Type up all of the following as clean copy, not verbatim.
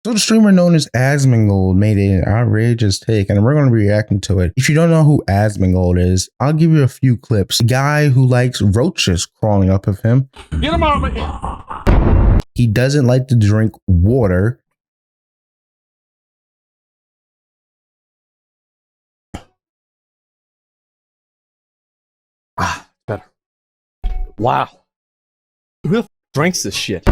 So the streamer known as Asmongold made an outrageous take, and we're going to be reacting to it. If you don't know who Asmongold is, I'll give you a few clips. A guy who likes roaches crawling up of him. Get him out of me. He doesn't like to drink water. Better. Wow. Who drinks this shit?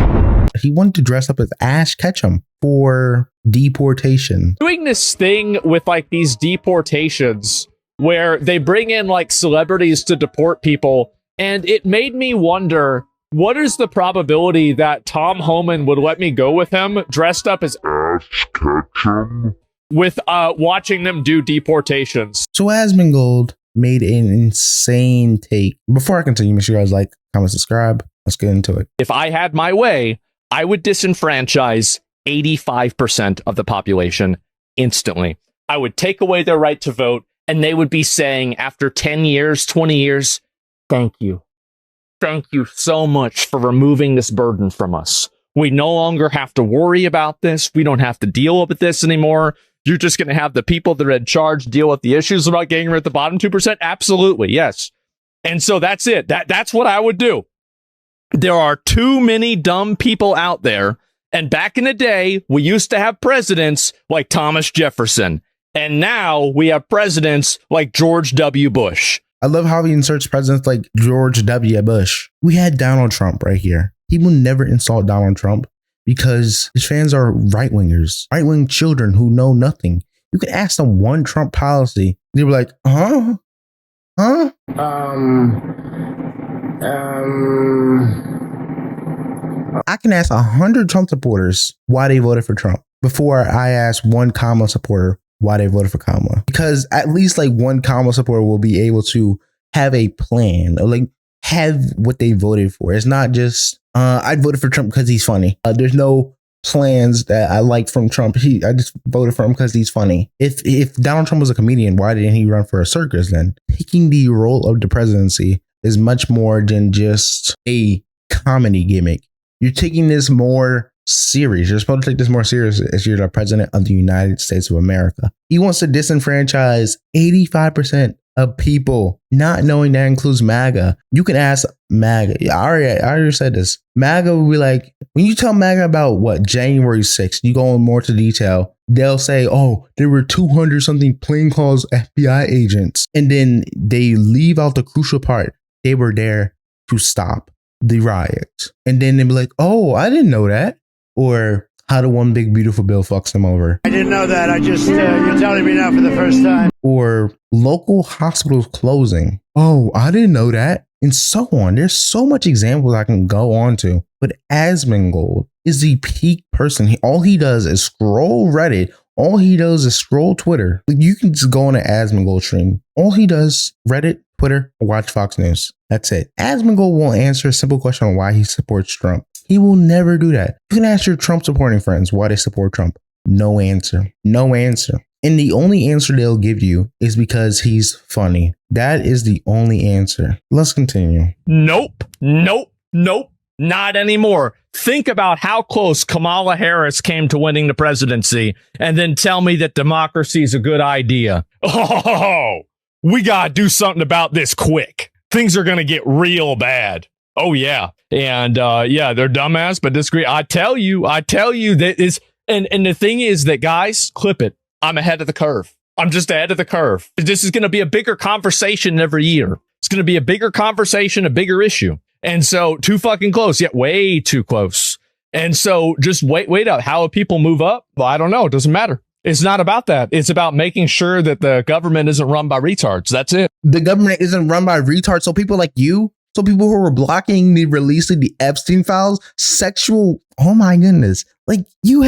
He wanted to dress up as Ash Ketchum for deportation. Doing this thing with like these deportations where they bring in like celebrities to deport people, and it made me wonder, what is the probability that Tom Homan would let me go with him dressed up as Ash Ketchum with watching them do deportations? So Asmongold made an insane take. Before I continue, make sure you guys like, comment, subscribe. Let's get into it. If I had my way, I would disenfranchise 85% of the population instantly. I would take away their right to vote, and they would be saying after 10 years, 20 years, thank you. Thank you so much for removing this burden from us. We no longer have to worry about this. We don't have to deal with this anymore. You're just going to have the people that are in charge deal with the issues about getting rid of the bottom 2%? Absolutely, yes. And so that's it. That's what I would do. There are too many dumb people out there. And back in the day, we used to have presidents like Thomas Jefferson. And now we have presidents like George W. Bush. I love how he inserts presidents like George W. Bush. We had Donald Trump right here. He will never insult Donald Trump because his fans are right-wingers, right-wing children who know nothing. You could ask them one Trump policy. They were like, huh? I can ask 100 Trump supporters why they voted for Trump before I ask one Kamala supporter why they voted for Kamala. Because at least like one Kamala supporter will be able to have a plan or like have what they voted for. It's not just, I voted for Trump because he's funny. There's no plans that I like from Trump. I just voted for him because he's funny. If Donald Trump was a comedian, why didn't he run for a circus then? Taking the role of the presidency is much more than just a comedy gimmick. You're taking this more serious. You're supposed to take this more serious as you're the president of the United States of America. He wants to disenfranchise 85% of people, not knowing that includes MAGA. You can ask MAGA. I already said this. MAGA will be like, when you tell MAGA about what, January 6th, you go in more to detail, they'll say, oh, there were 200 something plainclothes FBI agents. And then they leave out the crucial part. They were there to stop the riot. And then they'll be like, oh, I didn't know that. Or how the one big beautiful bill fucks them over. I didn't know that. I just, you're telling me now for the first time. Or local hospitals closing. Oh, I didn't know that. And so on. There's so much examples I can go on to. But Asmongold is the peak person. All he does is scroll Reddit. All he does is scroll Twitter. You can just go on an Asmongold stream. All he does, Reddit, Twitter, or watch Fox News. That's it. Asmongold won't answer a simple question on why he supports Trump. He will never do that. You can ask your Trump supporting friends why they support Trump. No answer. No answer. And the only answer they'll give you is because he's funny. That is the only answer. Let's continue. Nope. Not anymore. Think about how close Kamala Harris came to winning the presidency and then tell me that democracy is a good idea. Oh, we gotta do something about this quick. Things are gonna get real bad. Oh, yeah. And yeah, they're dumbass, but disagree. I tell you that is. And the thing is that, guys, clip it. I'm ahead of the curve. I'm just ahead of the curve. This is going to be a bigger conversation every year. It's going to be a bigger conversation, a bigger issue. And so too fucking close. Yeah, way too close. And so just wait up. How people move up? Well, I don't know. It doesn't matter. It's not about that. It's about making sure that the government isn't run by retards. That's it. The government isn't run by retards. So people like you, so people who were blocking the release of the Epstein files, sexual, oh my goodness. Like you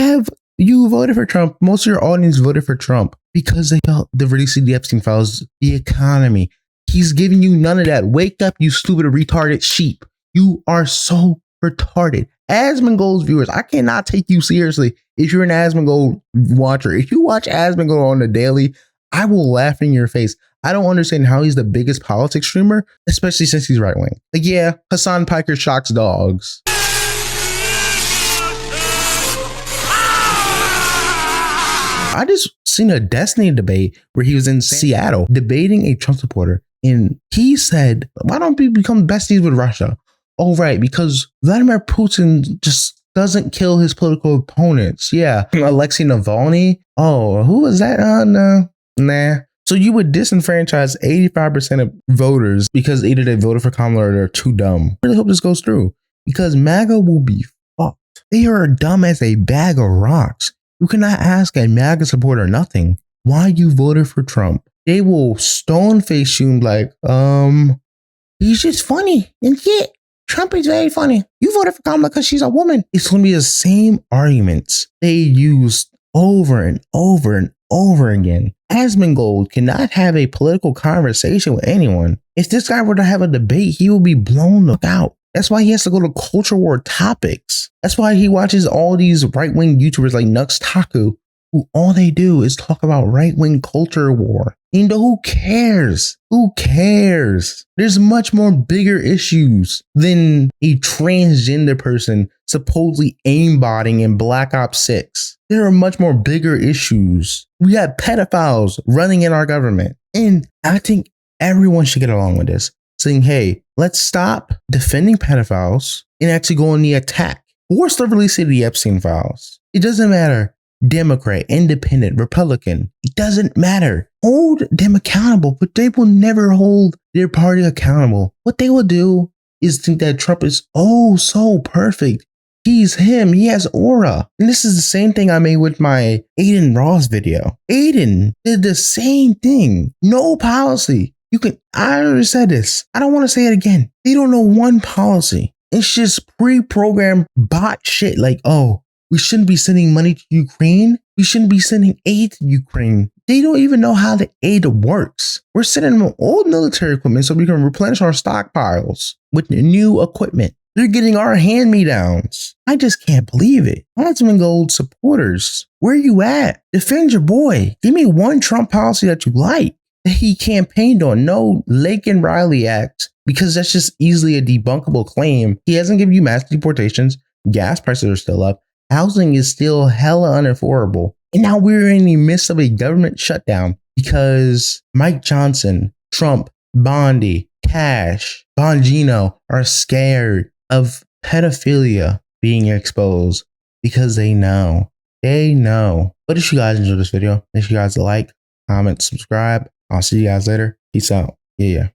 voted for Trump. Most of your audience voted for Trump because they felt the release of the Epstein files, the economy. He's giving you none of that. Wake up, you stupid retarded sheep. You are so retarded. Asmongold's viewers, I cannot take you seriously if you're an Asmongold watcher. If you watch Asmongold on the daily, I will laugh in your face. I don't understand how he's the biggest politics streamer, especially since he's right wing. Like, yeah, Hassan Piker shocks dogs. I just seen a Destiny debate where he was in Seattle debating a Trump supporter. And he said, why don't we become besties with Russia? Oh, right, because Vladimir Putin just doesn't kill his political opponents. Yeah, Alexei Navalny. Oh, who was that? No. Nah. So you would disenfranchise 85% of voters because either they voted for Kamala or they're too dumb. I really hope this goes through because MAGA will be fucked. They are dumb as a bag of rocks. You cannot ask a MAGA supporter nothing why you voted for Trump. They will stone face you and be like, he's just funny and shit. Trump is very funny. You voted for Kamala because she's a woman. It's going to be the same arguments they used over and over and over again. Asmongold cannot have a political conversation with anyone. If this guy were to have a debate, he will be blown the fuck out. That's why he has to go to culture war topics. That's why he watches all these right-wing YouTubers like Nux Taku, who all they do is talk about right-wing culture war. And who cares? Who cares? There's much more bigger issues than a transgender person supposedly aimbotting in Black Ops 6. There are much more bigger issues. We have pedophiles running in our government. And I think everyone should get along with this, saying, hey, let's stop defending pedophiles and actually go on the attack. Force the release of the Epstein files. It doesn't matter. Democrat, independent, Republican, it doesn't matter. Hold them accountable, but they will never hold their party accountable. What they will do is think that Trump is oh so perfect. He's him. He has aura. And this is the same thing I made with my Aiden Ross video. Aiden did the same thing. No policy. I already said this. I don't want to say it again. They don't know one policy. It's just pre-programmed bot shit like, oh, we shouldn't be sending money to Ukraine. We shouldn't be sending aid to Ukraine. They don't even know how the aid works. We're sending them old military equipment so we can replenish our stockpiles with new equipment. They're getting our hand-me-downs. I just can't believe it. Asmongold'S supporters, where you at? Defend your boy. Give me one Trump policy that you like that he campaigned on. No Lake and Riley Act, because that's just easily a debunkable claim. He hasn't given you mass deportations. Gas prices are still up. Housing is still hella unaffordable. And now we're in the midst of a government shutdown because Mike Johnson, Trump, Bondi, Cash, Bongino are scared of pedophilia being exposed because they know. They know. But if you guys enjoyed this video, make sure you guys like, comment, subscribe. I'll see you guys later. Peace out. Yeah.